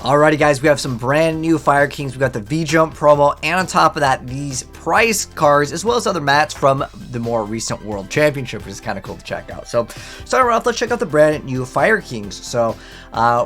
Alrighty guys, we have some brand new Fire Kings. We got the VJUMP promo, and on top of that, these prize cards, as well as other mats from the more recent World Championship, which is kind of cool to check out. So, starting off, let's check out the brand new Fire Kings. So,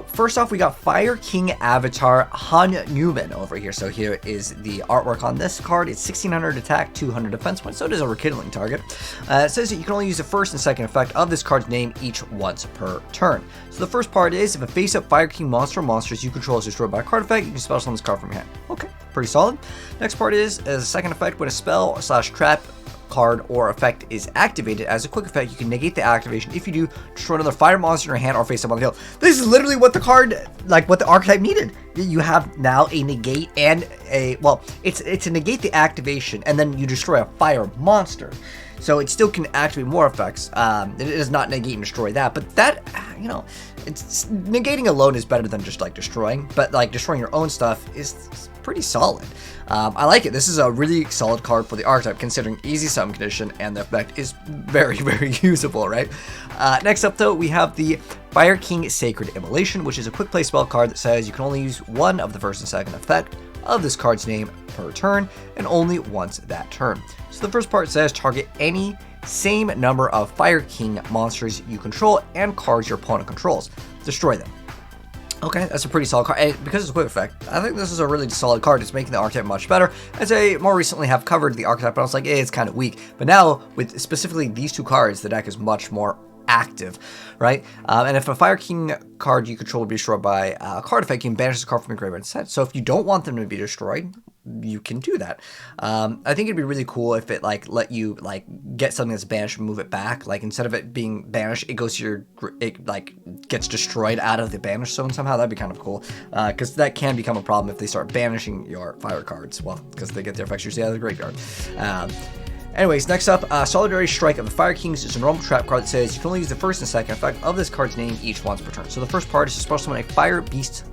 first off, we got Fire King Avatar Han Newman over here. So here is the artwork on this card. It's 1600 attack, 200 defense points, so it is a rekindling target. It says that you can only use the first and second effect of this card's name each once per turn. So the first part is, if a face-up Fire King monster or monsters you control is destroyed by a card effect, you can special summon this card from your hand. Okay, pretty solid. Next part is, as a second effect, when a spell / trap card or effect is activated as a quick effect, you can negate the activation. If you do, destroy another fire monster in your hand or face up on the field. This is literally what the card, like what the archetype needed. You have now a negate and a, well, it's a negate the activation, and then you destroy a fire monster. So it still can activate more effects. It does not negate and destroy that, but that, you know, it's negating alone is better than just like destroying, but like destroying your own stuff is pretty solid. I like it. This is a really solid card for the archetype, considering easy summon condition, and the effect is very, very usable, right? Next up, though, we have the Fire King Sacred Immolation, which is a quick play spell card that says you can only use one of the first and second effect of this card's name per turn, and only once that turn. So the first part says target any same number of Fire King monsters you control and cards your opponent controls. Destroy them. Okay, that's a pretty solid card, and because it's a quick effect, I think this is a really solid card. It's making the archetype much better, as I more recently have covered the archetype, but I was like, it's kind of weak. But now, with specifically these two cards, the deck is much more active, right? And if a Fire King card you control will be destroyed by a card effect, you can banish this card from your graveyard instead. So if you don't want them to be destroyed, you can do that. I think it'd be really cool if it like let you like get something that's banished and move it back. Like instead of it being banished, it goes to your, it like gets destroyed out of the banish zone somehow. That'd be kind of cool, because that can become a problem if they start banishing your fire cards. Well, because they get their effects usually out of the graveyard. Anyways, next up, Solidarity Strike of the Fire Kings is a normal trap card that says you can only use the first and second effect of this card's name each once per turn. So the first part is to special summon a Fire Beast,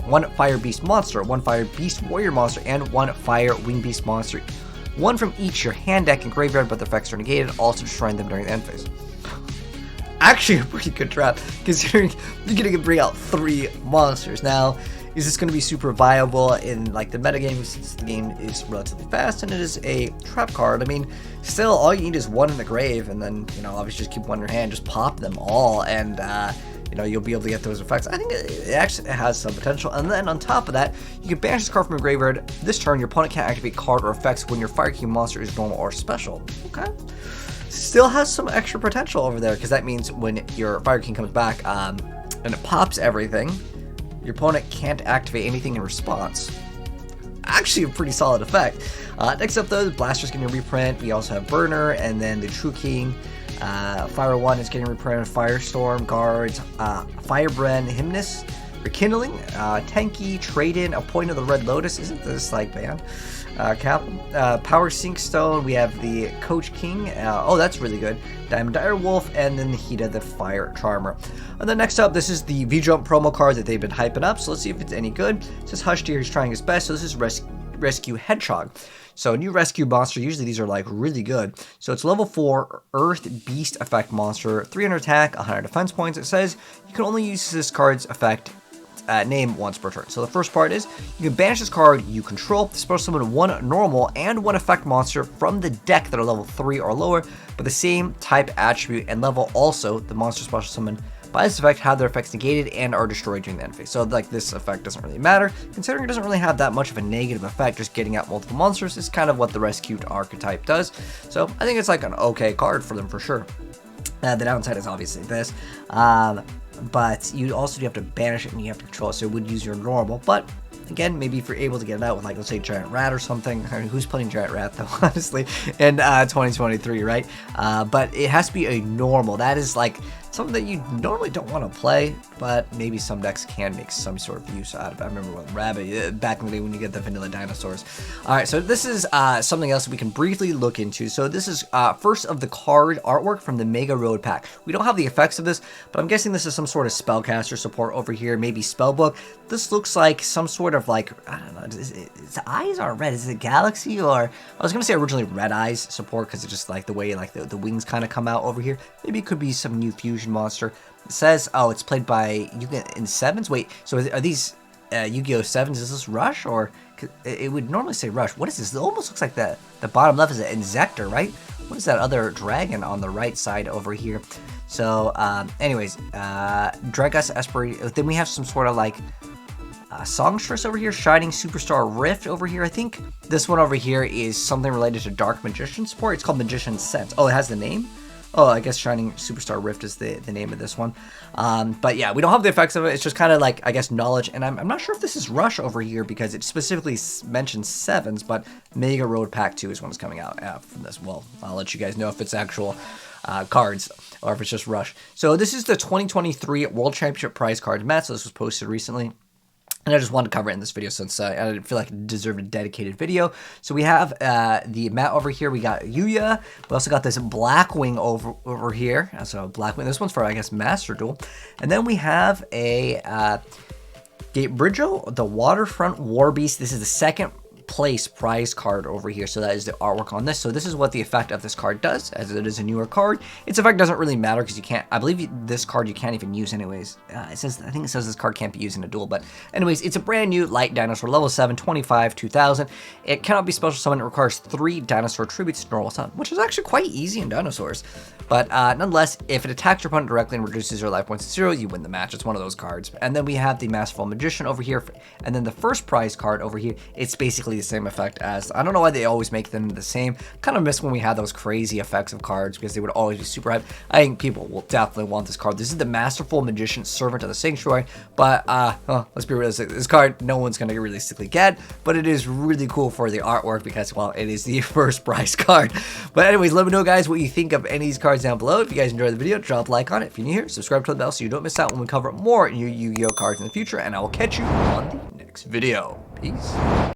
one Fire Beast monster, one Fire Beast Warrior monster, and one Fire Wing Beast monster. One from each your hand, deck, and graveyard, but their effects are negated, also destroying them during the end phase. Actually, a pretty good trap, considering you're going to bring out 3 monsters. Now, is this going to be super viable in like the metagame, since the game is relatively fast and it is a trap card? I mean, still, all you need is 1 in the grave, and then, you know, obviously just keep 1 in your hand, just pop them all, and you know, you'll be able to get those effects. I think it actually has some potential. And then on top of that, you can banish this card from your graveyard. This turn, your opponent can't activate card or effects when your Fire King monster is normal or special. Okay. Still has some extra potential over there, because that means when your Fire King comes back and it pops everything, your opponent can't activate anything in response. Actually a pretty solid effect. Next up, though, the Blaster's getting a reprint. We also have Burner, and then the True King. Fire 1 is getting reprinted. Firestorm, Guards, Firebrand, Hymnus, Rekindling, Tenki, Trade-In, A Point of the Red Lotus. Isn't this like band? Power Sink Stone. We have the Coach King. Oh, that's really good. Diamond Dire Wolf, and then Hida the Fire Charmer. And then next up, this is the VJUMP promo card that they've been hyping up. So let's see if it's any good. It says Hush Deer is trying his best. So this is Rescue Hedgehog. So new rescue monster, usually these are like really good. So it's level 4 Earth Beast effect monster, 300 attack, 100 defense points. It says you can only use this card's effect name once per turn. So the first part is you can banish this card you control, special summon 1 normal and 1 effect monster from the deck that are level 3 or lower, but the same type, attribute, and level. Also, the monster special summon by this effect have their effects negated and are destroyed during the end phase. So like this effect doesn't really matter, considering it doesn't really have that much of a negative effect. Just getting out multiple monsters is kind of what the rescued archetype does. So I think it's like an okay card for them for sure. The downside is obviously this, but you also do have to banish it and you have to control it, so it would use your normal. But again, maybe if you're able to get it out with, like, let's say Giant Rat or something. I mean, who's playing Giant Rat though, honestly, in 2023, right? But it has to be a normal. That is like something that you normally don't want to play, but maybe some decks can make some sort of use out of it. I remember with Rabbit back in the day when you get the vanilla dinosaurs. All right, so this is something else we can briefly look into. So this is first of the card artwork from the Mega Road Pack. We don't have the effects of this, but I'm guessing this is some sort of spellcaster support over here, maybe spellbook. This looks like some sort of like, I don't know, its eyes are red. Is it Galaxy, or I was gonna say originally Red Eyes support, because it's just like the way like the wings kind of come out over here. Maybe it could be some new fusion monster. It says, oh, it's played by Yugioh in 7s. Wait, so are these Yu-Gi-Oh 7s. Is this Rush, or it would normally say Rush? What is this? It almost looks like the bottom left is an Inzektor, right? What is that other dragon on the right side over here? So, anyways, Dragas Esprit. Then we have some sort of like songstress over here, Shining Superstar Rift over here. I think this one over here is something related to Dark Magician support. It's called Magician's Sense. Oh, it has the name? Oh, I guess Shining Superstar Rift is the name of this one. But yeah, we don't have the effects of it. It's just kind of like, I guess, knowledge. And I'm not sure if this is Rush over here because it specifically mentions 7s, but Mega Road Pack 2 is when it's coming out from this. Well, I'll let you guys know if it's actual cards or if it's just Rush. So this is the 2023 World Championship prize card match. So this was posted recently. And I just wanted to cover it in this video since I didn't feel like it deserved a dedicated video. So we have the mat over here. We got Yugioh. We also got this Blackwing over here. So Blackwing. This one's for, I guess, Master Duel. And then we have a Gatebrijo, the Waterfront War Beast. This is the second place prize card over here. So that is the artwork on this. So this is what the effect of this card does, as it is a newer card. Its effect doesn't really matter because you can't, I believe this card you can't even use anyways. I think it says this card can't be used in a duel, but anyways, it's a brand new light dinosaur, level 7, 25, 2000. It cannot be special summoned. It requires 3 dinosaur tributes to normal summon, which is actually quite easy in dinosaurs. But nonetheless, if it attacks your opponent directly and reduces your life points to 0, you win the match. It's one of those cards. And then we have the Masterful Magician over here. And then the first prize card over here, it's basically the same effect as, I don't know why they always make them the same. Kind of miss when we had those crazy effects of cards because they would always be super hype. I think people will definitely want this card. This is the Masterful Magician, Servant of the Sanctuary. But let's be realistic. This card, no one's going to realistically get. But it is really cool for the artwork because, well, it is the first prize card. But anyways, let me know, guys, what you think of any of these cards down below. If you guys enjoyed the video, drop a like on it. If you're new here, subscribe to the bell so you don't miss out when we cover more new Yu-Gi-Oh cards in the future. And I will catch you on the next video. Peace.